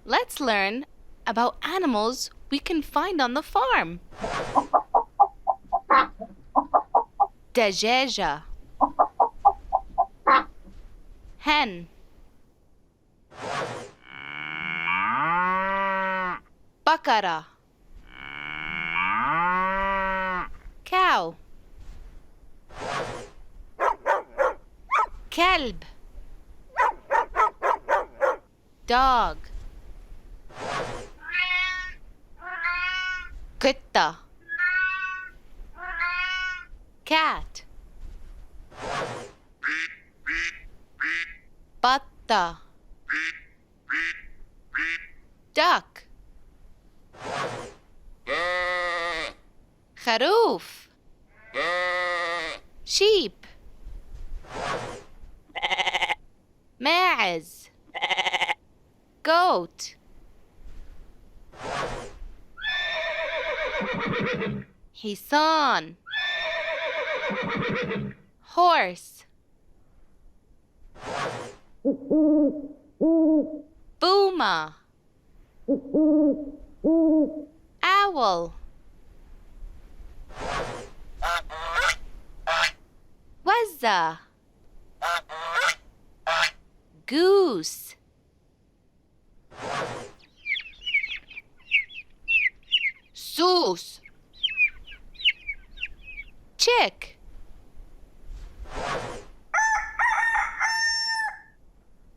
Let's learn about animals we can find on the farm. دجاجة hen بقرة cow كلب dog قطة cat بطة duck خروف sheep ماعز goat حصان horse puma owl وزة goose سوس chick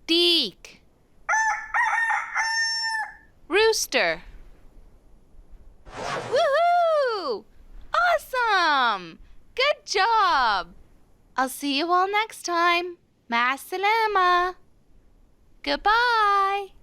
deek rooster Woohoo! Awesome! Good job! I'll see you all next time. مع السلامة. Goodbye.